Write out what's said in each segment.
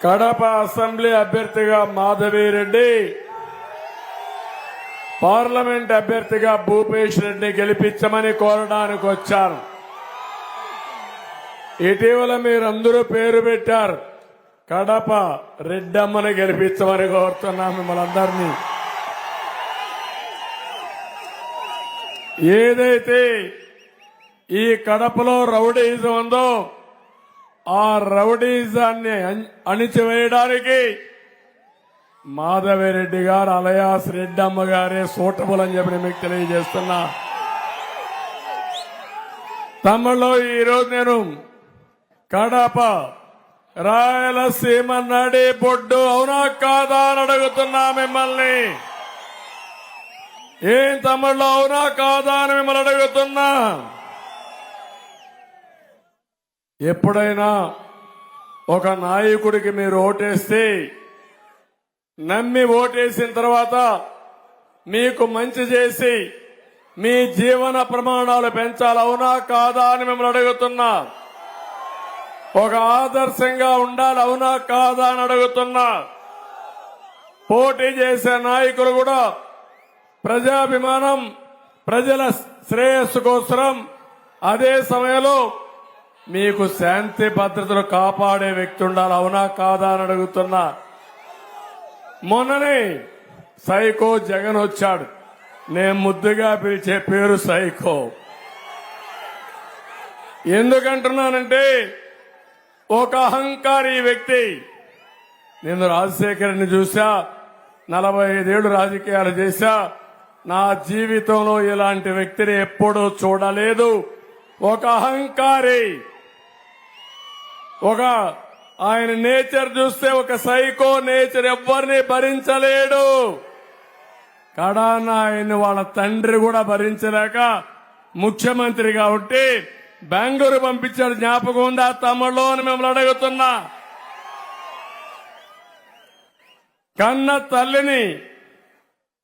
Kadapa assembly అభ్యర్థిగా Madhavi Reddy, parliament అభ్యర్థిగా భూపేష్ రెడ్డి గెలిపించమని కోరడానికి వచ్చారు. ఇటీవల మీరందరూ పేరు పెట్టారు, కడప రెడ్డమ్మని గెలిపించమని కోరుతున్నాం మిమ్మల్ని అందరినీ. ఏదైతే ఈ కడపలో రౌడీజం ఉందో ఆ రౌడీజాన్ని అణిచివేయడానికి మాధవిరెడ్డి గారు అలయాస్ రెడ్డమ్మ గారే సూటబుల్ అని చెప్పి మీకు తెలియజేస్తున్నా. తమిళలో ఈరోజు నేను కడప రాయలసీమ నడి బొడ్డు అవునా కాదా అని అడుగుతున్నా మిమ్మల్ని. ఏం తమిళలో అవునా కాదా అని మిమ్మల్ని అడుగుతున్నా. ఎప్పుడైనా ఒక నాయకుడికి మీరు ఓటేస్తే నమ్మి ఓటేసిన తర్వాత మీకు మంచి చేసి మీ జీవన ప్రమాణాలు పెంచాలి, అవునా కాదా అని మిమ్మల్ని అడుగుతున్నా. ఒక ఆదర్శంగా ఉండాలి, అవునా కాదా అని అడుగుతున్నా. పోటీ చేసే నాయకులు కూడా ప్రజాభిమానం, ప్రజల శ్రేయస్సు కోసం, అదే సమయంలో మీకు శాంతి భద్రతలు కాపాడే వ్యక్తి ఉండాలి, అవునా కాదా అని అడుగుతున్నా. మొన్ననే సైకో జగన్ వచ్చాడు. నేను ముద్దుగా పిలిచే పేరు సైకో. ఎందుకంటున్నానంటే ఒక అహంకారి వ్యక్తి. నేను రాజశేఖర్ని చూసా, 45 ఏళ్లు రాజకీయాలు చేశా. నా జీవితంలో ఇలాంటి వ్యక్తిని ఎప్పుడూ చూడలేదు. ఒక అహంకారి, ఒక ఆయన నేచర్ చూస్తే ఒక సైకో నేచర్, ఎవ్వరిని భరించలేడు. కడాన ఆయన వాళ్ళ తండ్రి కూడా భరించలేక ముఖ్యమంత్రిగా ఉంటే బెంగళూరు పంపించాడు. జ్ఞాపకం ఉందా తమిళలో అని మిమ్మల్ని అడుగుతున్నా. కన్న తల్లిని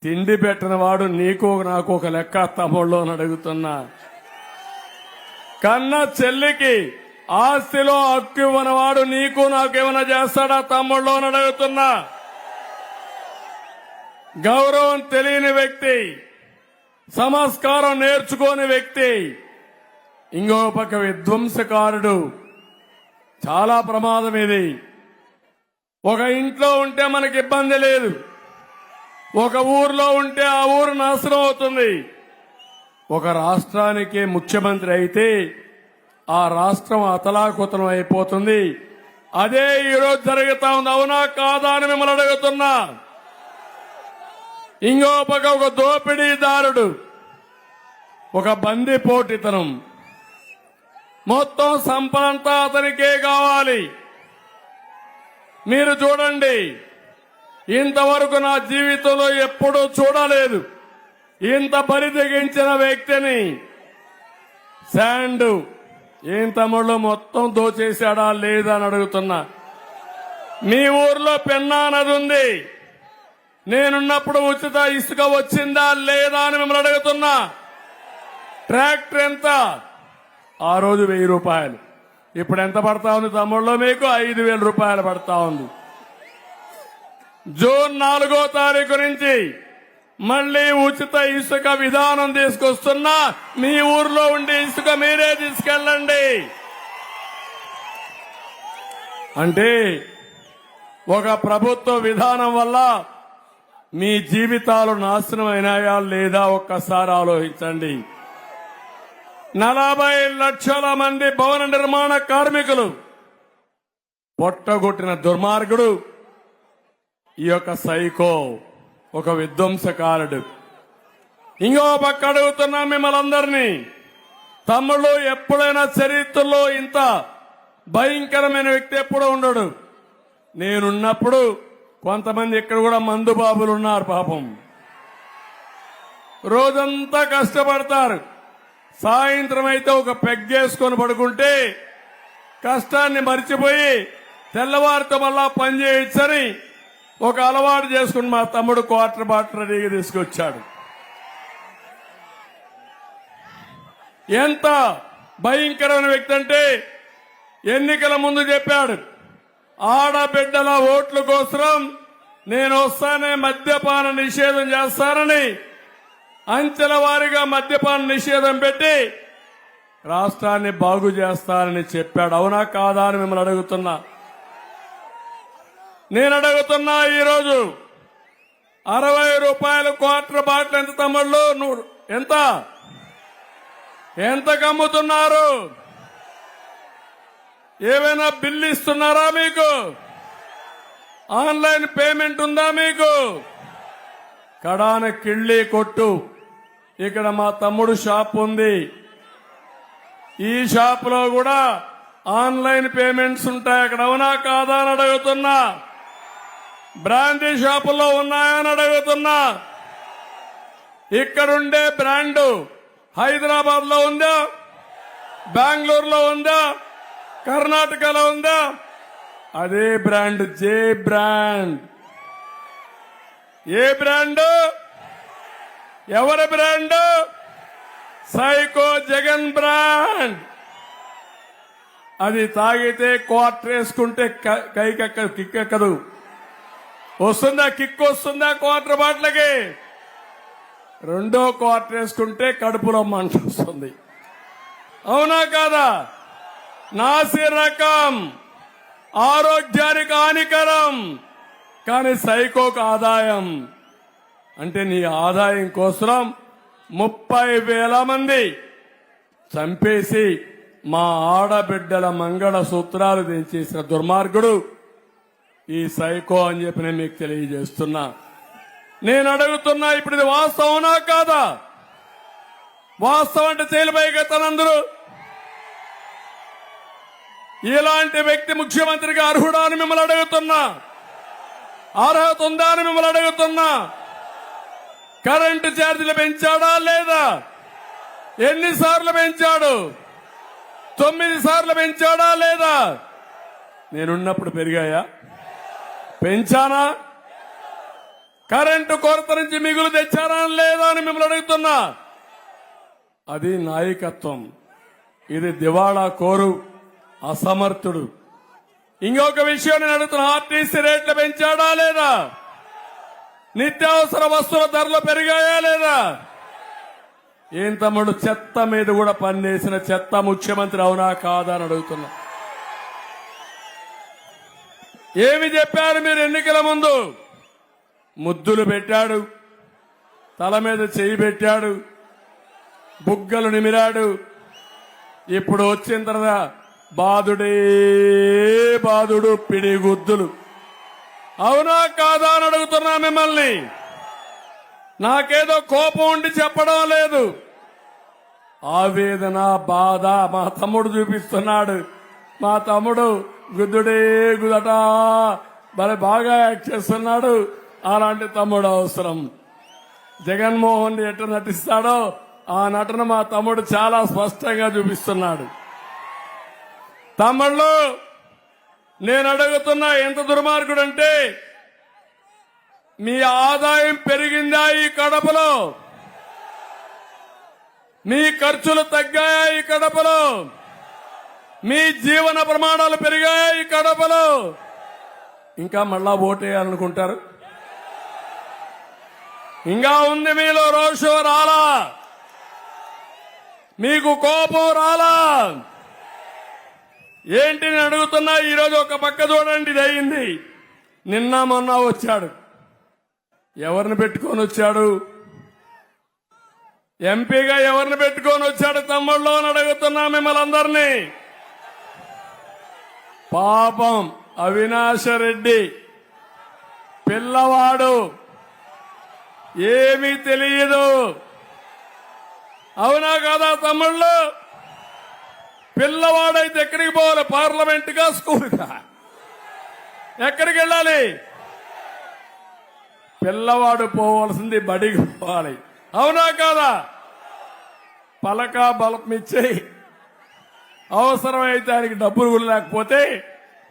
తిండి పెట్టిన వాడు నీకు నాకు ఒక లెక్క తమిళలో అని అడుగుతున్నా. కన్న చెల్లికి ఆస్తిలో హక్కు ఇవ్వనవాడు నీకు నాకేమైనా చేస్తాడా తమ్ముళ్ళో అని అడుగుతున్నా. గౌరవం తెలియని వ్యక్తి, సంస్కారం నేర్చుకోని వ్యక్తి, ఇంకో పక్క విధ్వంసకారుడు. చాలా ప్రమాదం ఇది. ఒక ఇంట్లో ఉంటే మనకి ఇబ్బంది లేదు, ఒక ఊర్లో ఉంటే ఆ ఊరు నాశనం అవుతుంది. ఒక రాష్ట్రానికి ముఖ్యమంత్రి అయితే ఆ రాష్ట్రం అతలాకుతలం అయిపోతుంది. అదే ఈరోజు జరుగుతా ఉంది, అవునా కాదా అని మిమ్మల్ని అడుగుతున్నా. ఇంకో పక్క ఒక దోపిడీదారుడు, ఒక బందిపోటుతనం, మొత్తం సంపదంతా అతనికే కావాలి. మీరు చూడండి, ఇంతవరకు నా జీవితంలో ఎప్పుడూ చూడలేదు ఇంత బరిదెగించిన వ్యక్తిని. శాండ్ ఏం తమ్ముళ్ళు మొత్తం దోచేశాడా లేదా అని అడుగుతున్నా. మీ ఊర్లో పెన్నా నది ఉంది, నేనున్నప్పుడు ఉచిత ఇసుక వచ్చిందా లేదా అని మిమ్మల్ని అడుగుతున్నా. ట్రాక్టర్ ఎంత? ఆ రోజు 1000 రూపాయలు. ఇప్పుడు ఎంత పడతా ఉంది తమ్ముళ్ళు? మీకు 5000 రూపాయలు పడతా ఉంది. జూన్ 4వ తారీఖు నుంచి మళ్లీ ఉచిత ఇసుక విధానం తీసుకొస్తున్నా. మీ ఊర్లో ఉండే ఇసుక మీరే తీసుకెళ్ళండి. అంటే ఒక ప్రభుత్వ విధానం వల్ల మీ జీవితాలు నాశనం అయినాయా లేదా ఒక్కసారి ఆలోచించండి. 40 లక్షల మంది భవన నిర్మాణ కార్మికులు పొట్టగొట్టిన దుర్మార్గుడు ఈ యొక్క సైకో, ఒక విధ్వంసకారుడు. ఇంకో పక్క అడుగుతున్నా మిమ్మల్ని అందరినీ, తమ్ముళ్ళు ఎప్పుడైనా చరిత్రలో ఇంత భయంకరమైన వ్యక్తి ఎప్పుడూ ఉండడు. నేనున్నప్పుడు కొంతమంది ఇక్కడ కూడా మందుబాబులు ఉన్నారు. పాపం రోజంతా కష్టపడతారు, సాయంత్రం అయితే ఒక పెగ్గేసుకొని పడుకుంటే కష్టాన్ని మర్చిపోయి తెల్లవారితో మళ్ళా పని చేయొచ్చని ఒక అలవాటు చేసుకుని మా తమ్ముడు క్వార్టర్ బాటిల్ రెడీగా తీసుకొచ్చాడు. ఎంత భయంకరమైన వ్యక్తి అంటే ఎన్నికల ముందు చెప్పాడు, ఆడబిడ్డల ఓట్ల కోసం నేను వస్తానే మద్యపాన నిషేధం చేస్తానని అంచెల వారీగా మద్యపాన నిషేధం పెట్టి రాష్ట్రాన్ని బాగు చేస్తానని చెప్పాడు. అవునా కాదా అని మిమ్మల్ని అడుగుతున్నా. నేను అడుగుతున్నా, ఈరోజు 60 రూపాయలు క్వార్టర్ బాటిల్ ఎంత తమ్ముళ్ళు? ఎంత కమ్ముతున్నారు? ఏమైనా బిల్లు ఇస్తున్నారా మీకు? ఆన్లైన్ పేమెంట్ ఉందా మీకు? కడాన కిళ్ళి కొట్టు. ఇక్కడ మా తమ్ముడు షాప్ ఉంది. ఈ షాప్ లో కూడా ఆన్లైన్ పేమెంట్స్ ఉంటాయి. అక్కడ అవునా కాదా అని అడుగుతున్నా. బ్రాండీ షాపుల్లో ఉన్నాయని అడుగుతున్నా. ఇక్కడుండే బ్రాండు హైదరాబాద్ లో ఉందా? బెంగళూరులో ఉందా? కర్ణాటకలో ఉందా? అదే బ్రాండ్ జే బ్రాండ్. ఏ బ్రాండ్? ఎవరి బ్రాండ్? Psycho Jagan brand. అది తాగితే క్వార్టర్ వేసుకుంటే కిక్కెక్కదు. వస్తుందా? కిక్ వస్తుందా క్వార్టర్ బాట్లకి? రెండో క్వార్టర్ వేసుకుంటే కడుపులో మంట వస్తుంది. అవునా కాదా? నాసి రకం, ఆరోగ్యానికి హానికరం, కానీ సైకోకు ఆదాయం. అంటే నీ ఆదాయం కోసం 30,000 మంది చంపేసి మా ఆడబిడ్డల మంగళ సూత్రాలు తెంచేసిన దుర్మార్గుడు ఈ సైకో అని చెప్పి నేను మీకు తెలియజేస్తున్నా. నేను అడుగుతున్నా, ఇప్పుడు ఇది వాస్తవనా కాదా? వాస్తవం అంటే చేయలేకపోతానందరూ. ఇలాంటి వ్యక్తి ముఖ్యమంత్రిగా అర్హుడా అని మిమ్మల్ని అడుగుతున్నా. అర్హత ఉందా అని మిమ్మల్ని అడుగుతున్నా. కరెంటు ఛార్జీలు పెంచాడా లేదా? ఎన్నిసార్లు పెంచాడు? 9 సార్లు పెంచాడా లేదా? నేనున్నప్పుడు పెరిగాయా? పెంచానా? కరెంటు కొరత నుంచి మిగులు తెచ్చారా లేదా అని మిమ్మల్ని అడుగుతున్నా. అది నాయకత్వం. ఇది దివాళా కోరు, అసమర్థుడు. ఇంకొక విషయం నేను అడుగుతున్నా, ఆర్టీసీ రేట్లు పెంచాడా లేదా? నిత్యావసర వస్తువుల ధరలు పెరిగాయా లేదా? ఏం తమ్ముడు, చెత్త మీద కూడా పనిచేసిన చెత్త ముఖ్యమంత్రి అవునా కాదా అని అడుగుతున్నా. ఏమి చెప్పారు మీరు ఎన్నికల ముందు? ముద్దులు పెట్టాడు, తల మీద చేయి పెట్టాడు, బుగ్గలు నిమిరాడు. ఇప్పుడు వచ్చిన తర్వాత బాదుడే బాదుడు, పిడిగుద్దులు. అవునా కాదా అని అడుగుతున్నా మిమ్మల్ని. నాకేదో కోపం ఉండి చెప్పడం లేదు. ఆవేదన, బాధ మా తమ్ముడు చూపిస్తున్నాడు. మా తమ్ముడు గుద్దుడే గుదట మరి బాగా యాక్ట్ చేస్తున్నాడు. అలాంటి తమ్ముడు అవసరం. జగన్మోహన్ రెడ్డి ఎట్లా నటిస్తాడో ఆ నటన మా తమ్ముడు చాలా స్పష్టంగా చూపిస్తున్నాడు. తమ్ముళ్ళు, నేను అడుగుతున్నా, ఎంత దుర్మార్గుడంటే, మీ ఆదాయం పెరిగిందా ఈ కడపలో? మీ ఖర్చులు తగ్గాయా ఈ కడపలో? మీ జీవన ప్రమాణాలు పెరిగాయా ఈ కడపలో? ఇంకా మళ్ళా ఓటేయాలనుకుంటారు? ఇంకా ఉంది మీలో రోషం రాలా? మీకు కోపం రాలా? ఏంటి నేను అడుగుతున్నా. ఈరోజు ఒక పక్క చూడండి, ఇది అయింది. నిన్న మొన్న వచ్చాడు. ఎవరిని పెట్టుకొని వచ్చాడు? ఎంపీగా ఎవరిని పెట్టుకొని వచ్చాడు తమ్ముళ్ళు అని అడుగుతున్నా మిమ్మల్ని అందరినీ. పాపం అవినాష్ రెడ్డి పిల్లవాడు, ఏమీ తెలియదు. అవునా కాదా తమ్ముళ్ళు? పిల్లవాడైతే ఎక్కడికి పోవాలి? పార్లమెంట్ గా, స్కూల్ గా? ఎక్కడికి వెళ్ళాలి? పిల్లవాడు పోవాల్సింది బడికి పోవాలి. అవునా కాదా? పలక బలం ఇచ్చి అవసరమైతే ఆయనకి డబ్బులు కూడా లేకపోతే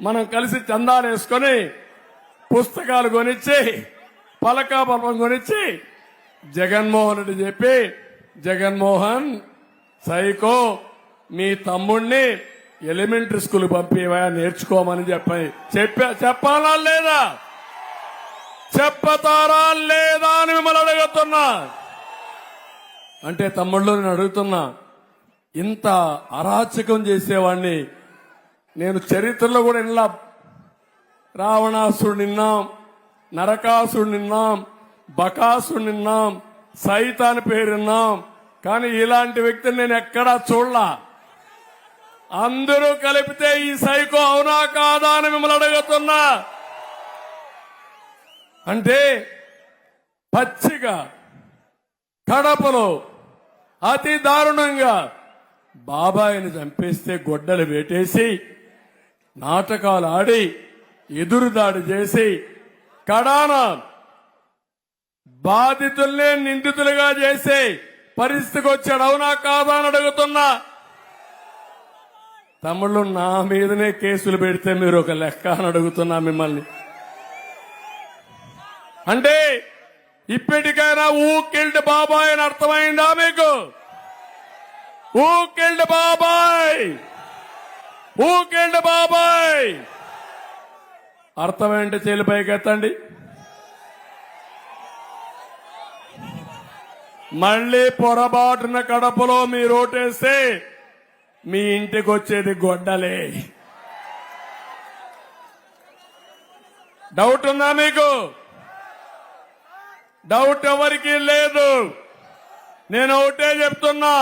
మనం కలిసి చందాలు వేసుకొని పుస్తకాలు కొనిచ్చి పలక బలం కొనిచ్చి జగన్మోహన్ రెడ్డి చెప్పి, జగన్మోహన్ సైకో మీ తమ్ముణ్ణి ఎలిమెంటరీ స్కూల్ పంపివా నేర్చుకోమని చెప్పాలా లేదా? చెప్పతారా లేదా అని మిమ్మల్ని అడుగుతున్నా. అంటే తమ్ముళ్ళు నేను అడుగుతున్నా, ఇంత అరాచకం చేసేవాడిని నేను చరిత్రలో కూడా ఇలా రావణాసుడు నిన్నాం, నరకాసుడు నిన్నాం, బకాసుడు నిన్నాం, సైతాన్ పేరున్నాం. కానీ ఇలాంటి వ్యక్తిని నేను ఎక్కడా చూడలా. అందరూ కలిపితే ఈ సైకో అవునా కాదా అని మిమ్మల్ని అడుగుతున్నా. అంటే పచ్చిగా కడపలో అతి దారుణంగా బాబాయిని చంపేస్తే గొడ్డలు వేటేసి నాటకాలు ఆడి ఎదురుదాడి చేసి కడాన బాధితుల్నే నిందితులుగా చేసే పరిస్థితికి వచ్చాడు. అవునా కాదా అని అడుగుతున్నా. తమ్ముళ్ళు నా మీదనే కేసులు పెడితే మీరు ఒక లెక్క అని అడుగుతున్నా మిమ్మల్ని. అంటే ఇప్పటికైనా ఊ కిల్డ్ బాబాయ్ అని అర్థమైందా మీకు? ఊ కిల్డ్ బాబాయ్, ఊ కిల్డ్ బాబాయ్ అర్థమైంటే చేలు పైకెత్తండి. మళ్లీ పొరపాటున కడపలో మీరు ఓటేస్తే మీ ఇంటికి వచ్చేది గొడ్డలే. డౌట్ ఉందా మీకు? డౌట్ ఎవరికీ లేదు. నేను ఒకటే చెప్తున్నా,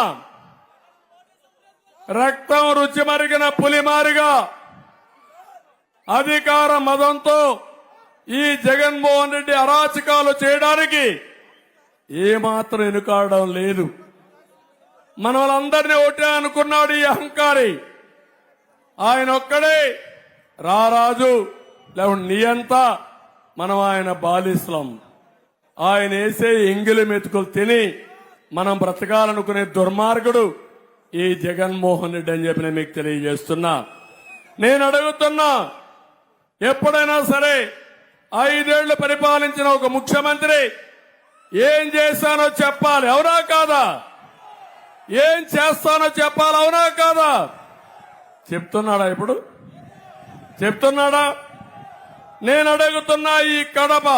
రక్తం రుచి మరిగిన పులిమారిగా అధికార మదంతో ఈ జగన్మోహన్ రెడ్డి అరాచకాలు చేయడానికి ఏమాత్రం వెనుకాడడం లేదు. మన వాళ్ళందరినీ ఒకటే అనుకున్నాడు ఈ అహంకారి. ఆయన ఒక్కడే రారాజు, లేకుంటే నియంత, మనం ఆయన బాలిస్లం. ఆయన వేసే ఎంగిలి మెతుకులు తిని మనం బ్రతకాలనుకునే దుర్మార్గుడు ఈ జగన్మోహన్ రెడ్డి అని చెప్పి నేను మీకు తెలియజేస్తున్నా. నేను అడుగుతున్నా, ఎప్పుడైనా సరే 5 ఏళ్లు పరిపాలించిన ఒక ముఖ్యమంత్రి ఏం చేశానో చెప్పాలి, అవునా కాదా? ఏం చేస్తానో చెప్పాలి, అవునా కాదా? చెప్తున్నాడా? ఇప్పుడు చెప్తున్నాడా? నేను అడుగుతున్నా, ఈ కడప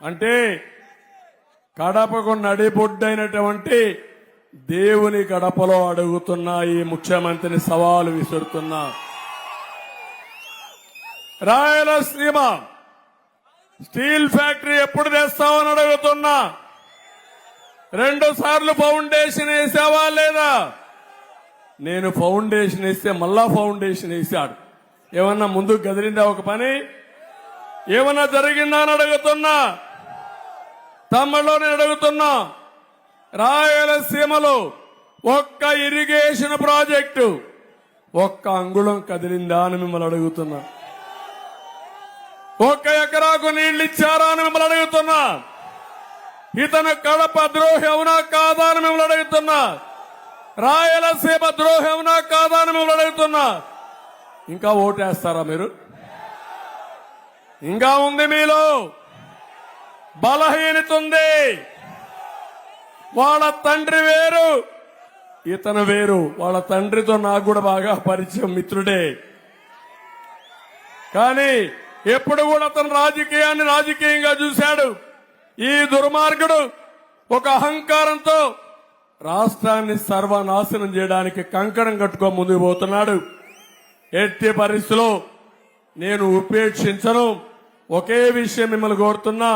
అంటే కడపకు నడిబొడ్డైనటువంటి దేవుని గడపలో అడుగుతున్నా ఈ ముఖ్యమంత్రిని సవాలు విసురుతున్నా. రాయలసీమ స్టీల్ ఫ్యాక్టరీ ఎప్పుడు తెస్తామని అడుగుతున్నా. 2 సార్లు ఫౌండేషన్ వేసావా లేదా? నేను ఫౌండేషన్ వేస్తే మళ్ళా ఫౌండేషన్ వేశాడు. ఏమన్నా ముందుకు గదిలిందా ఒక పని? ఏమన్నా జరిగిందా అని అడుగుతున్నా. తమ్ముళ్ళు నేను అడుగుతున్నా, రాయలసీమలో ఒక్క ఇరిగేషన్ ప్రాజెక్టు ఒక్క అంగుళం కదిలిందా అని మిమ్మల్ని అడుగుతున్నా. 1 ఎకరాకు నీళ్లు ఇచ్చారా అని మిమ్మల్ని అడుగుతున్నా. ఇతను కడప ద్రోహి అవునా కాదా అని మిమ్మల్ని అడుగుతున్నా. రాయలసీమ ద్రోహి అవునా కాదా అని మిమ్మల్ని అడుగుతున్నా. ఇంకా ఓటేస్తారా మీరు? ఇంకా ఉంది మీలో బలహీనత ఉంది. వాళ్ళ తండ్రి వేరు, ఇతను వేరు. వాళ్ళ తండ్రితో నాకు కూడా బాగా పరిచయం, మిత్రుడే. కానీ ఎప్పుడు కూడా అతను రాజకీయాన్ని రాజకీయంగా చూశాడు. ఈ దుర్మార్గుడు ఒక అహంకారంతో రాష్ట్రాన్ని సర్వనాశనం చేయడానికి కంకణం కట్టుకో ముందుకు పోతున్నాడు. ఎట్టి పరిస్థితిలో నేను ఉపేక్షించను. ఒకే విషయం మిమ్మల్ని కోరుతున్నా,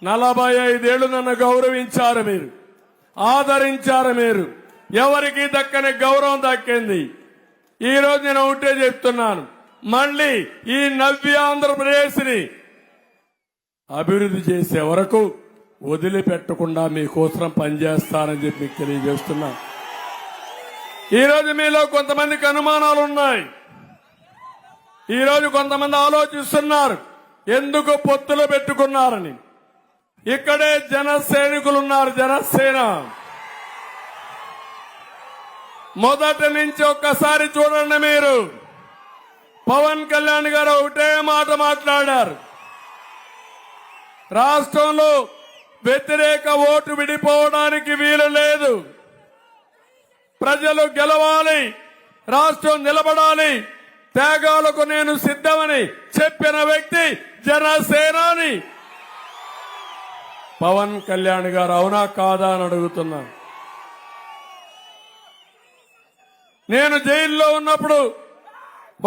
45 ఏళ్లు నన్ను గౌరవించారు మీరు, ఆదరించారు మీరు. ఎవరికి దక్కని గౌరవం దక్కింది. ఈ రోజు నేను ఒకటే చెప్తున్నాను, మళ్ళీ ఈ నవ్య ఆంధ్రప్రదేశ్ ని అభివృద్ధి చేసే వరకు వదిలిపెట్టకుండా మీకోసం పనిచేస్తానని చెప్పి మీకు తెలియజేస్తున్నా. ఈ రోజు మీలో కొంతమందికి అనుమానాలు ఉన్నాయి. ఈ రోజు కొంతమంది ఆలోచిస్తున్నారు ఎందుకు పొత్తులు పెట్టుకున్నారని. ఇక్కడే జన సైనికులు ఉన్నారు. జనసేన మొదటి నుంచి ఒక్కసారి చూడండి మీరు. పవన్ కళ్యాణ్ గారు ఒకటే మాట మాట్లాడారు, రాష్ట్రంలో వ్యతిరేక ఓటు విడిపోవడానికి వీలు లేదు. ప్రజలు గెలవాలి, రాష్ట్రం నిలబడాలి, త్యాగాలకు నేను సిద్ధమని చెప్పిన వ్యక్తి జనసేనాని పవన్ కళ్యాణ్ గారు. అవునా కాదా అని అడుగుతున్నాను. నేను జైల్లో ఉన్నప్పుడు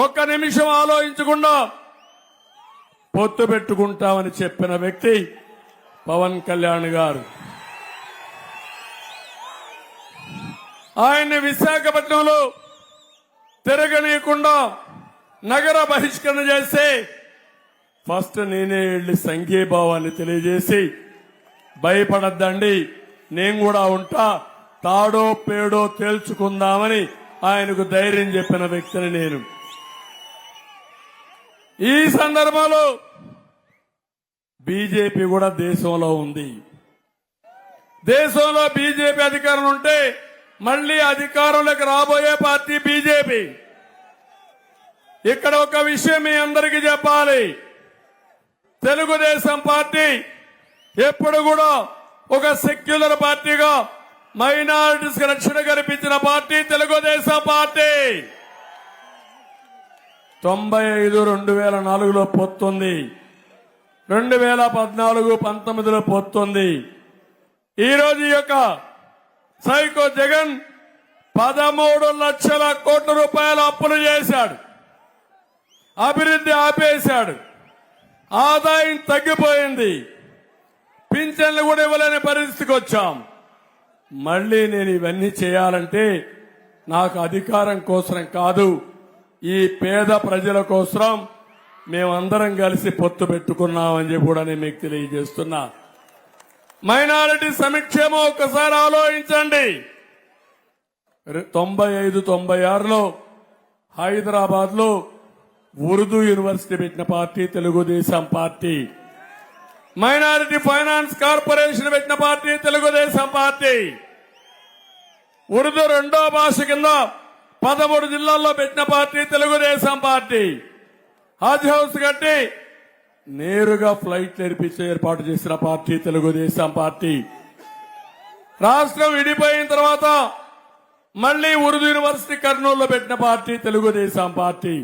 ఒక్క నిమిషం ఆలోచించకుండా పొత్తు పెట్టుకుంటామని చెప్పిన వ్యక్తి పవన్ కళ్యాణ్ గారు. ఆయన్ని విశాఖపట్నంలో తిరగనీయకుండా నగర బహిష్కరణ చేస్తే ఫస్ట్ నేనే వెళ్లి సంఘీభావాన్ని తెలియజేసి, భయపడద్దండి నేను కూడా ఉంటా, తాడో పేడో తేల్చుకుందామని ఆయనకు ధైర్యం చెప్పిన వ్యక్తిని నేను. ఈ సందర్భంలో బీజేపీ కూడా దేశంలో ఉంది. దేశంలో బీజేపీ అధికారం ఉంటే మళ్లీ అధికారంలోకి రాబోయే పార్టీ బీజేపీ. ఇక్కడ ఒక విషయం మీ అందరికీ చెప్పాలి. తెలుగుదేశం పార్టీ ఎప్పుడు కూడా ఒక సెక్యులర్ పార్టీగా మైనారిటీస్ కి రక్షణ కల్పించిన పార్టీ తెలుగుదేశం పార్టీ. 95 2004లో పొత్తుంది, 2014-19లో పొత్తుంది. ఈ రోజు యొక్క సైకో జగన్ 13 లక్షల కోట్ల రూపాయల అప్పులు చేశాడు, అభివృద్ధి ఆపేశాడు, ఆదాయం తగ్గిపోయింది, పింఛన్లు కూడా ఇవ్వలేని పరిస్థితికి వచ్చాం. మళ్లీ నేను ఇవన్నీ చేయాలంటే నాకు అధికారం కోసం కాదు, ఈ పేద ప్రజల కోసం మేమందరం కలిసి పొత్తు పెట్టుకున్నామని చెప్పి కూడా నేను మీకు తెలియజేస్తున్నా. మైనారిటీ సంక్షేమం ఒక్కసారి ఆలోచించండి. 95-96లో హైదరాబాద్ లో ఉర్దూ యూనివర్సిటీ పెట్టిన party Telugu Desam party. Minority finance corporation పెట్టిన పార్టీ తెలుగుదేశం పార్టీ. ఉర్దూ రెండో భాష కింద 13 జిల్లాల్లో పెట్టిన పార్టీ తెలుగుదేశం పార్టీ. హజ్ హౌస్ కట్టి నేరుగా ఫ్లైట్ నేర్పించే ఏర్పాటు చేసిన పార్టీ తెలుగుదేశం పార్టీ. రాష్ట్రం విడిపోయిన తర్వాత మళ్లీ ఉర్దూ యూనివర్సిటీ కర్నూలులో పెట్టిన పార్టీ తెలుగుదేశం పార్టీ.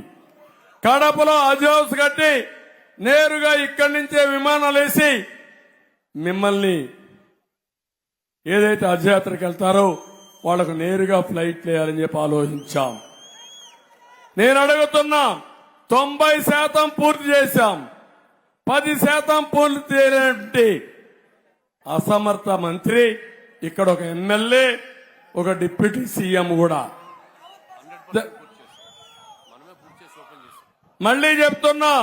కడపలో హజ్ హౌస్ కట్టి నేరుగా ఇక్కడి నుంచే విమానాలు వేసి మిమ్మల్ని ఏదైతే హజ్ యాత్రకు వెళ్తారో వాళ్లకు నేరుగా ఫ్లైట్ వేయాలని చెప్పి ఆలోచించాం. నేను అడుగుతున్నా, 90% పూర్తి చేశాం. 10% పూర్తి చేయలేంటి అసమర్థ మంత్రి, ఇక్కడ ఒక ఎమ్మెల్యే, ఒక డిప్యూటీ సీఎం కూడా. మళ్లీ చెప్తున్నా,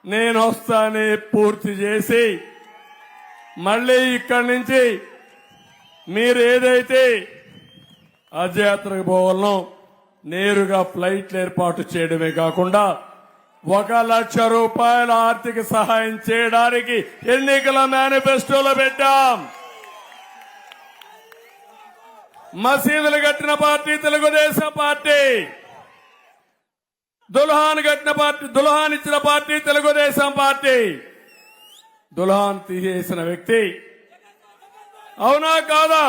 నేను వస్తానే పూర్తి చేసి మళ్లీ ఇక్కడి నుంచి మీరు ఏదైతే హజ్ యాత్రకు పోవాలనో నేరుగా ఫ్లైట్లు ఏర్పాటు చేయడమే కాకుండా 1 లక్ష రూపాయల ఆర్థిక సహాయం చేయడానికి ఎన్నికల మేనిఫెస్టోలో పెట్టాం. మసీదులు కట్టిన పార్టీ తెలుగుదేశం పార్టీ. దుల్హాన్ కట్టిన పార్టీ, దుల్హాన్ ఇచ్చిన పార్టీ తెలుగుదేశం పార్టీ. దుల్హాన్ తీసేసిన వ్యక్తి. అవునా కాదా?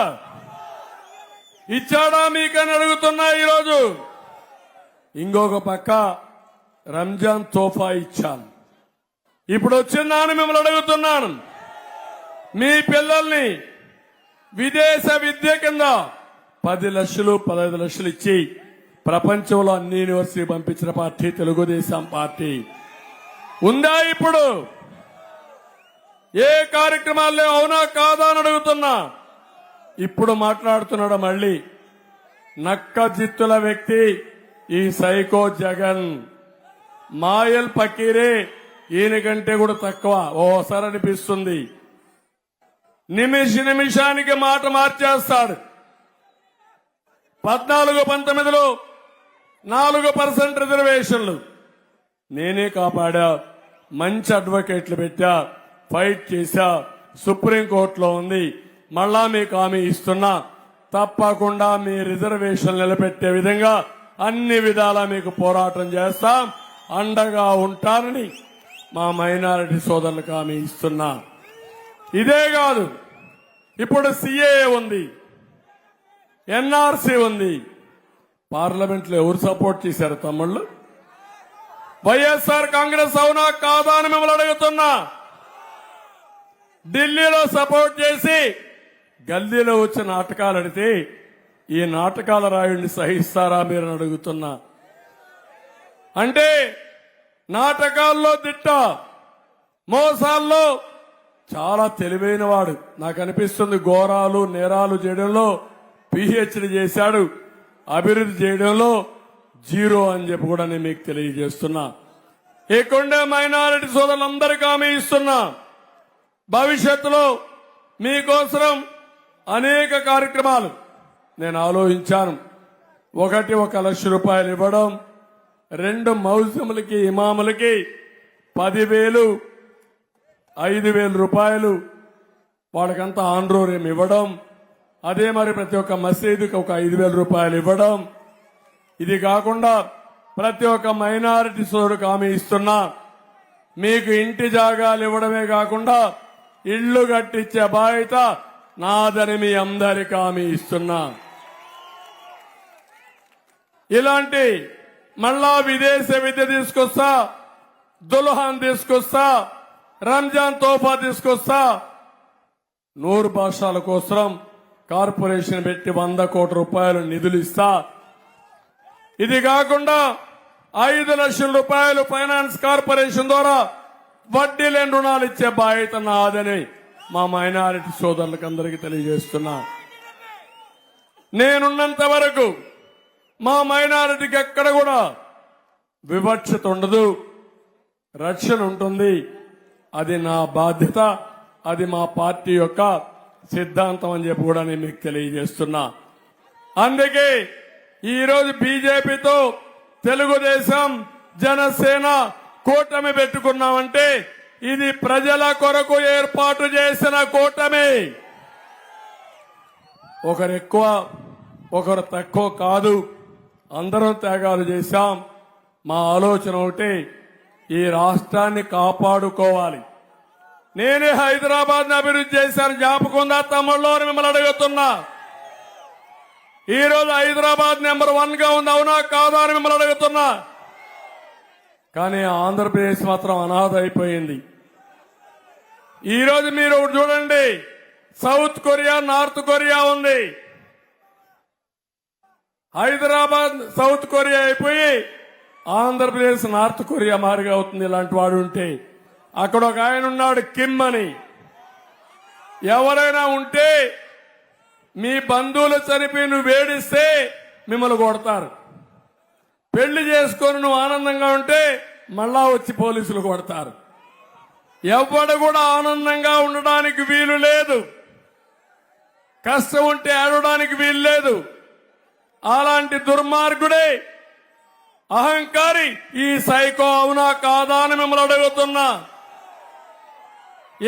ఇచ్చాడా మీకని అడుగుతున్నా. ఈరోజు ఇంకొక పక్క రంజాన్ తోఫా ఇచ్చాను. ఇప్పుడు వచ్చిందాన్ని మిమ్మల్ని అడుగుతున్నాను, మీ పిల్లల్ని విదేశ విద్య కింద 10 లక్షలు 15 లక్షలు ఇచ్చి ప్రపంచంలో అన్ని యూనివర్సిటీ పంపించిన పార్టీ తెలుగుదేశం పార్టీ. ఉందా ఇప్పుడు? ఏ కార్యక్రమాల్లో అవునా కాదా అని అడుగుతున్నా. ఇప్పుడు మాట్లాడుతున్నాడు మళ్ళీ నక్క జిత్తుల వ్యక్తి ఈ సైకో జగన్. మాయల్ పకీరే ఈయన కంటే కూడా తక్కువ ఓసారి అనిపిస్తుంది. నిమిషానికి మాట మార్చేస్తాడు. 14-19లో 4% రిజర్వేషన్లు నేనే కాపాడా, మంచి అడ్వకేట్లు పెట్టా, ఫైట్ చేశా, సుప్రీంకోర్టులో ఉంది. మళ్ళా మీకు హామీ ఇస్తున్నా, తప్పకుండా మీ రిజర్వేషన్ నిలబెట్టే విధంగా అన్ని విధాలా మీకు పోరాటం చేస్తాం, అండగా ఉంటానని మా మైనారిటీ సోదరులకు హామీ ఇస్తున్నా. ఇదే కాదు, ఇప్పుడు సిఏఏ ఉంది. ఎన్ఆర్సీ ఉంది. పార్లమెంట్లో ఎవరు సపోర్ట్ చేశారు తమ్ముళ్ళు? వైఎస్ఆర్ కాంగ్రెస్ అవునా కాదా అని మిమ్మల్ని అడుగుతున్నా. ఢిల్లీలో సపోర్ట్ చేసి గల్లీలో వచ్చి నాటకాలు అడితే ఈ నాటకాల రాయుడిని సహిస్తారా మీరు అని అడుగుతున్నా. అంటే నాటకాల్లో దిట్ట, మోసాల్లో చాలా తెలివైన వాడు. నాకు అనిపిస్తుంది ఘోరాలు నేరాలు చేయడంలో పిహెచ్డి చేశాడు, అభివృద్ధి చేయడంలో జీరో అని చెప్పి కూడా నేను మీకు తెలియజేస్తున్నా. ఇక్కడే మైనారిటీ సోదరులందరికీ హామీ ఇస్తున్నా, భవిష్యత్తులో మీకోసం అనేక కార్యక్రమాలు నేను ఆలోచించాను. ఒకటి 1 లక్ష రూపాయలు ఇవ్వడం, 2 మౌజములకి ఇమాములకి 10,000 5,000 రూపాయలు వాళ్ళకంతా ఆన్రోరేం ఇవ్వడం, అదే మరి ప్రతి ఒక్క మసీదుకి ఒక 5,000 రూపాయలు ఇవ్వడం. ఇది కాకుండా ప్రతి ఒక్క మైనారిటీ సోదరుడికి హామీ ఇస్తున్నా, మీకు ఇంటి జాగాలు ఇవ్వడమే కాకుండా ఇళ్లు కట్టించే బాధ్యత నాదని మీ అందరికీ హామీ ఇస్తున్నా. ఇలాంటి మళ్ళా విదేశ విద్య తీసుకొస్తా, దుల్హాన్ తీసుకొస్తా, రంజాన్ తోఫా తీసుకొస్తా, 100 భాషల కోసం కార్పొరేషన్ పెట్టి 100 కోట్ల రూపాయలు నిధులు ఇస్తా. ఇది కాకుండా 5 లక్షల రూపాయలు ఫైనాన్స్ కార్పొరేషన్ ద్వారా వడ్డీ లేని రుణాలు ఇచ్చే బాధ్యత నాదని మా మైనారిటీ సోదరులకు అందరికీ తెలియజేస్తున్నా. నేనున్నంత వరకు మా మైనారిటీకి ఎక్కడ కూడా వివక్షత ఉండదు, రక్షణ ఉంటుంది. అది నా బాధ్యత, అది మా పార్టీ యొక్క సిద్ధాంతం అని చెప్పి కూడా నేను మీకు తెలియజేస్తున్నా. అందుకే ఈరోజు బీజేపీతో తెలుగుదేశం జనసేన కూటమి పెట్టుకున్నామంటే ఇది ప్రజల కొరకు ఏర్పాటు చేసిన కూటమి. ఒకరు ఎక్కువ ఒకరు తక్కువ కాదు, అందరం త్యాగాలు చేశాం. మా ఆలోచన ఒకటి, ఈ రాష్ట్రాన్ని కాపాడుకోవాలి. నేనే హైదరాబాద్ ని అభివృద్ధి చేశాను, జ్ఞాపకం ఉందా తమ్ముళ్ళు అని మిమ్మల్ని అడుగుతున్నా. ఈ రోజు హైదరాబాద్ నెంబర్ 1 గా ఉంది, అవునా కాదా అని మిమ్మల్ని అడుగుతున్నా. కానీ ఆంధ్రప్రదేశ్ మాత్రం అనాథ అయిపోయింది. ఈ రోజు మీరు చూడండి, సౌత్ కొరియా నార్త్ కొరియా ఉంది. హైదరాబాద్ సౌత్ కొరియా అయిపోయి ఆంధ్రప్రదేశ్ నార్త్ కొరియా మారిగా అవుతుంది. ఇలాంటి వాడు ఉంటే అక్కడ ఒక ఆయన ఉన్నాడు కిమ్ అని. ఎవరైనా ఉంటే మీ బంధువులు చనిపోయి నువ్వు వేడిస్తే మిమ్మల్ని కొడతారు. పెళ్లి చేసుకొని నువ్వు ఆనందంగా ఉంటే మళ్ళా వచ్చి పోలీసులు కొడతారు. ఎవ్వడు కూడా ఆనందంగా ఉండడానికి వీలు లేదు, కష్టం ఉంటే ఆడడానికి వీలు లేదు. అలాంటి దుర్మార్గుడే అహంకారి ఈ సైకో, అవునా కాదా అని మిమ్మల్ని అడుగుతున్నా.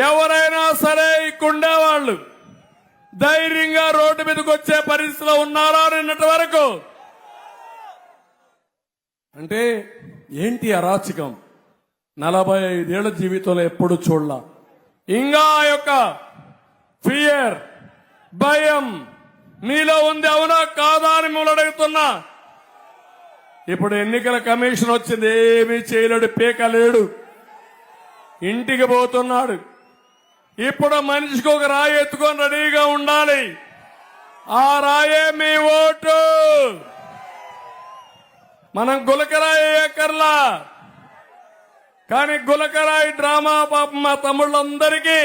ఎవరైనా సరే ఇక్కడుండేవాళ్ళు ధైర్యంగా రోడ్డు మీదకి వచ్చే పరిస్థితిలో ఉన్నారా నిన్నటి వరకు? అంటే ఏంటి అరాచకం? 45 ఏళ్ల జీవితంలో ఎప్పుడు చూడలా. ఇంకా ఆ యొక్క ఫియర్, భయం మీలో ఉంది, అవునా కాదా అని మిమ్మల్ని అడుగుతున్నా. ఇప్పుడు ఎన్నికల కమిషన్ వచ్చింది, ఏమీ చేయలేడు, పీకలేడు, ఇంటికి పోతున్నాడు. ఇప్పుడు మనిషికి ఒక రాయి ఎత్తుకొని రెడీగా ఉండాలి. ఆ రాయే మీ ఓటు. మనం గులకరాయి ఎక్కర్లా, కానీ గులకరాయి డ్రామా పాపం మా తమ్ముళ్ళందరికీ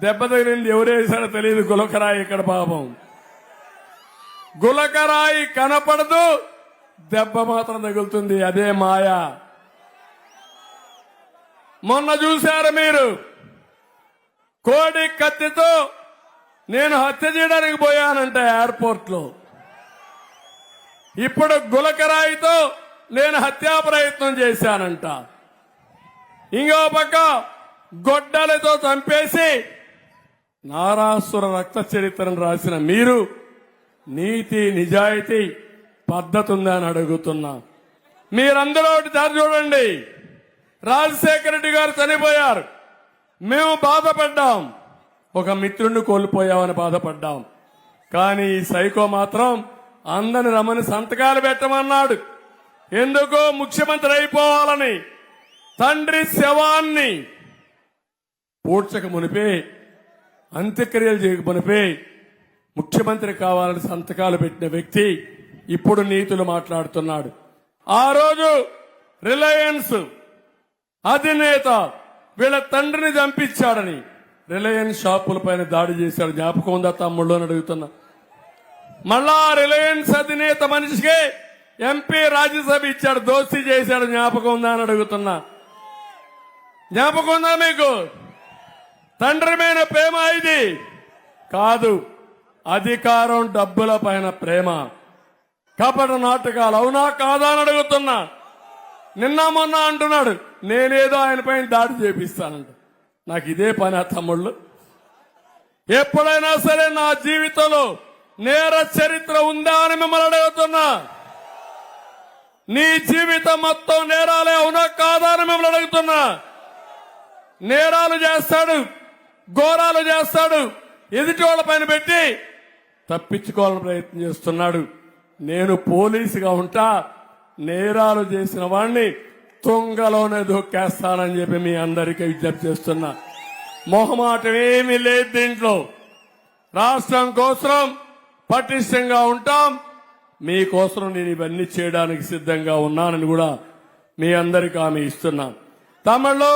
దెబ్బ తగిలింది. ఎవరేసారో తెలియదు గులకరాయి ఇక్కడ. పాపం గులకరాయి కనపడదు, దెబ్బ మాత్రం తగులుతుంది. అదే మాయా. మొన్న చూశారు మీరు, కోడి కత్తితో నేను హత్య చేయడానికి పోయానంట ఎయిర్పోర్ట్ లో. ఇప్పుడు గులకరాయితో నేను హత్యా ప్రయత్నం చేశానంట. ఇంకో పక్క గొడ్డలతో చంపేసి నారాసుర రక్త చరిత్రను రాసిన మీరు నీతి నిజాయితీ పద్ధతి ఉందా అని అడుగుతున్నా. మీరందరూ ఒకటి చూడండి, రాజశేఖర రెడ్డి గారు చనిపోయారు, మేము బాధపడ్డాం. ఒక మిత్రుడిని కోల్పోయామని బాధపడ్డాం. కానీ ఈ సైకో మాత్రం అందరిని రమ్మని సంతకాలు పెట్టమన్నాడు. ఎందుకో ముఖ్యమంత్రి అయిపోవాలని. తండ్రి శవాన్ని పూడ్చక మునిపే, అంత్యక్రియలు చేయక మునిపే ముఖ్యమంత్రి కావాలని సంతకాలు పెట్టిన వ్యక్తి ఇప్పుడు నీతులు మాట్లాడుతున్నాడు. ఆ రోజు రిలయన్స్ అధినేత వీళ్ళ తండ్రిని చంపించాడని రిలయన్స్ షాపుల పైన దాడి చేశాడు. జ్ఞాపకం ఉందా తమ్ముళ్ళు అని అడుగుతున్నా. మళ్ళా రిలయన్స్ అధినేత మనిషికి ఎంపీ రాజ్యసభ ఇచ్చాడు, దోస్తీ చేశాడు. జ్ఞాపకం ఉందా అని అడుగుతున్నా. జ్ఞాపకం ఉందా మీకు? తండ్రి మీద ప్రేమ ఇది కాదు, అధికారం డబ్బుల పైన ప్రేమ. కపట నాటకాలు అవునా కాదా అని అడుగుతున్నా. నిన్న మొన్న అంటున్నాడు నేనేదో ఆయన పైన దాడి చేపిస్తానంట. నాకు ఇదే పని తమ్ముళ్ళు. ఎప్పుడైనా సరే నా జీవితంలో నేర చరిత్ర ఉందా అని మిమ్మల్ని అడుగుతున్నా. నీ జీవితం మొత్తం నేరాలే అవునా కాదా అని మిమ్మల్ని అడుగుతున్నా. నేరాలు చేస్తాడు, ఘోరాలు చేస్తాడు, ఎదుటి వాళ్ళ పైన పెట్టి తప్పించుకోవాలని ప్రయత్నం చేస్తున్నాడు. నేను పోలీసుగా ఉంటా, నేరాలు చేసిన వాడిని తుంగలోనే దొక్కేస్తానని చెప్పి మీ అందరికీ విజ్ఞప్తి చేస్తున్నా. మొహమాటం ఏమీ లేదు దీంట్లో. రాష్ట్రం కోసం పటిష్టంగా ఉంటాం. మీకోసం నేను ఇవన్నీ చేయడానికి సిద్ధంగా ఉన్నానని కూడా మీ అందరికీ హామీ ఇస్తున్నాను. తమిళ్లో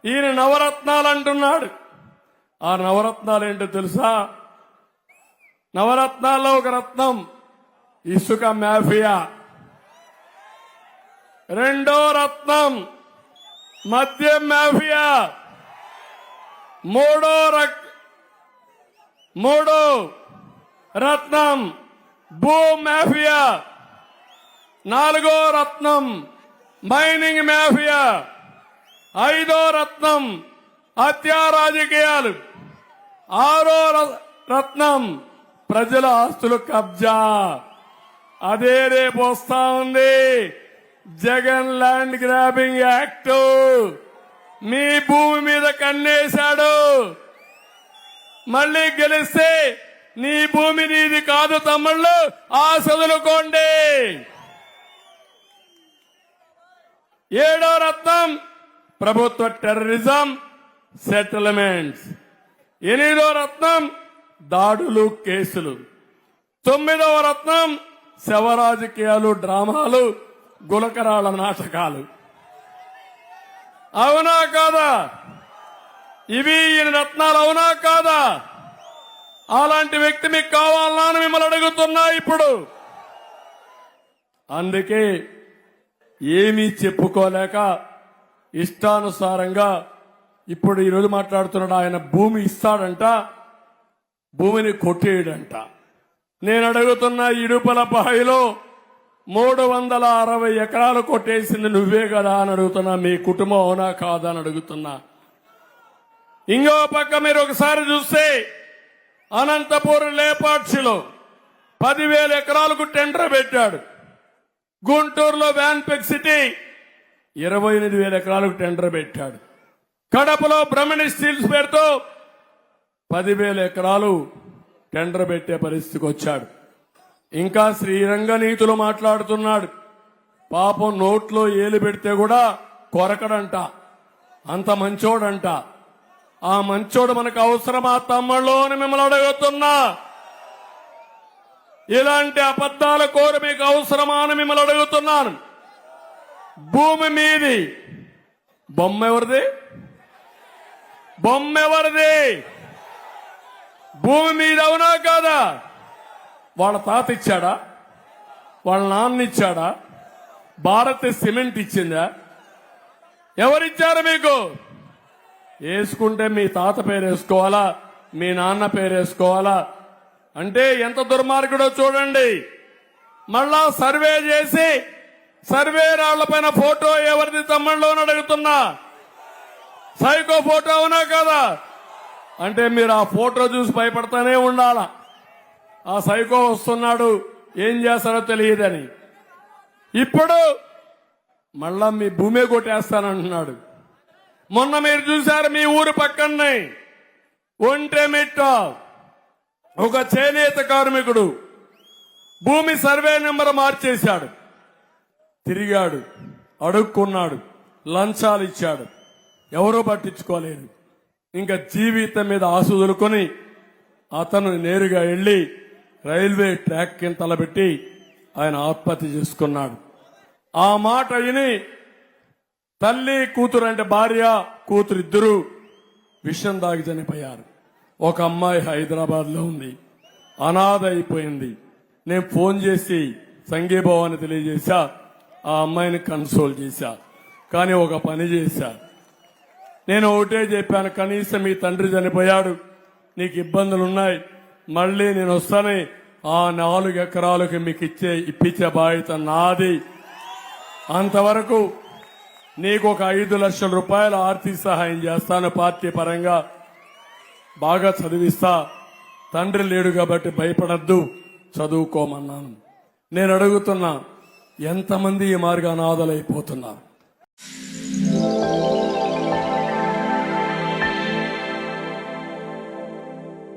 ఈయన నవరత్నాలు అంటున్నాడు. ఆ నవరత్నాలు ఏంటో తెలుసా? నవరత్నాల్లో ఒక రత్నం ఇసుక మాఫియా, రెండో రత్నం మద్యం మాఫియా, మూడో రత్నం భూ మాఫియా, నాలుగో రత్నం మైనింగ్ మాఫియా, ఐదో రత్నం హత్యా రాజకీయాలు, ఆరో రత్నం ప్రజల ఆస్తులు కబ్జా. అదే రేపు వస్తా ఉంది జగన్ ల్యాండ్ గ్రాబింగ్ యాక్ట్. మీ భూమి మీద కన్నేశాడు. మళ్ళీ గెలిస్తే నీ భూమి నీది కాదు తమ్ముళ్ళు, ఆశదులుకోండి. ఏడో రత్నం ప్రభుత్వ టెర్రరిజం సెటిల్మెంట్స్. ఎనిమిదో రత్నం దాడులు కేసులు. తొమ్మిదవ రత్నం శవ రాజకీయాలు, డ్రామాలు, గులకరాల నాటకాలు. అవునా కాదా? ఇవి ఈయన రత్నాలు అవునా కాదా? అలాంటి వ్యక్తి మీకు కావాలన్నా అని మిమ్మల్ని అడుగుతున్నా ఇప్పుడు. అందుకే ఏమీ చెప్పుకోలేక ఇష్టానుసారంగా ఇప్పుడు ఈరోజు మాట్లాడుతున్నాడు. ఆయన భూమి ఇస్తాడంట, భూమిని కొట్టేయడంట. నేను అడుగుతున్నా, ఇడుపల బాయిలో 360 ఎకరాలు కొట్టేసింది నువ్వే కదా అని అడుగుతున్నా. మీ కుటుంబం అవునా కాదా అని అడుగుతున్నా. ఇంకో పక్క మీరు ఒకసారి చూస్తే అనంతపూర్ లేపాక్షిలో 10,000 ఎకరాలకు టెండర్ పెట్టాడు. గుంటూరులో వ్యాన్పెక్ సిటీ 28,000 ఎకరాలకు టెండర్ పెట్టాడు. కడపలో బ్రహ్మణి స్టీల్స్ పేరుతో 10,000 ఎకరాలు టెండర్ పెట్టే పరిస్థితికి వచ్చాడు. ఇంకా శ్రీరంగ నీతులు మాట్లాడుతున్నాడు. పాపం నోట్లో ఏలు పెడితే కూడా కొరకడంట, అంత మంచోడంట. ఆ మంచోడు మనకు అవసరమా తమ్ముళ్ళు అని మిమ్మల్ని అడుగుతున్నా. ఇలాంటి అబద్దాల కోరు మీకు అవసరమా అని మిమ్మల్ని అడుగుతున్నాను. భూమి మీది, బొమ్మ ఎవరిది? బొమ్మ ఎవరిది? భూమి మీద అవునా కాదా? వాళ్ళ తాత ఇచ్చాడా? వాళ్ళ నాన్న ఇచ్చాడా? భారత్ సిమెంట్ ఇచ్చిందా? ఎవరిచ్చారు మీకు? వేసుకుంటే మీ తాత పేరు వేసుకోవాలా, మీ నాన్న పేరు వేసుకోవాలా? అంటే ఎంత దుర్మార్గుడో చూడండి. మళ్ళా సర్వే చేసి సర్వే రాళ్ల పైన ఫోటో ఎవరిది తమ్ముళ్ళు అని అడుగుతున్నా. సైకో ఫోటో అవునా కదా? అంటే మీరు ఆ ఫోటో చూసి భయపడతానే ఉండాలా. ఆ సైకో వస్తున్నాడు, ఏం చేస్తారో తెలియదని. ఇప్పుడు మళ్ళా మీ భూమే కొట్టేస్తానంటున్నాడు. మొన్న మీరు చూశారు మీ ఊరు పక్కనే ఒంటెమిట్ట ఒక చేనేత కార్మికుడు భూమి సర్వే నెంబర్ మార్చేశాడు, తిరిగాడు, అడుక్కున్నాడు, లంచాలు ఇచ్చాడు, ఎవరూ పట్టించుకోలేదు. ఇంకా జీవితం మీద ఆశ వదులుకొని అతను నేరుగా వెళ్లి రైల్వే ట్రాక్ కింద తలబెట్టి ఆయన ఆత్మహత్య చేసుకున్నాడు. ఆ మాట విని తల్లి కూతురు అంటే భార్య కూతురు ఇద్దరు విషం దాగి చనిపోయారు. ఒక అమ్మాయి హైదరాబాద్ లో ఉంది, అనాథ అయిపోయింది. నేను ఫోన్ చేసి సంఘీభావాన్ని తెలియజేశా, ఆ అమ్మాయిని కన్సోల్ చేశా. కానీ ఒక పని చేశా, నేను ఒకటే చెప్పాను, కనీసం మీ తండ్రి చనిపోయాడు, నీకు ఇబ్బందులున్నాయి, మళ్ళీ నేను వస్తానే ఆ 4 ఎకరాలకు మీకు ఇప్పించే బాధ్యత నాది. అంతవరకు నీకు ఒక 5 లక్షల రూపాయల ఆర్థిక సహాయం చేస్తాను, పార్టీ పరంగా బాగా చదివిస్తా. తండ్రి లేడు కాబట్టి భయపడద్దు, చదువుకోమన్నాను. నేను అడుగుతున్నా, ఎంతమంది ఈ మార్గ అనాథలైపోతున్నారు?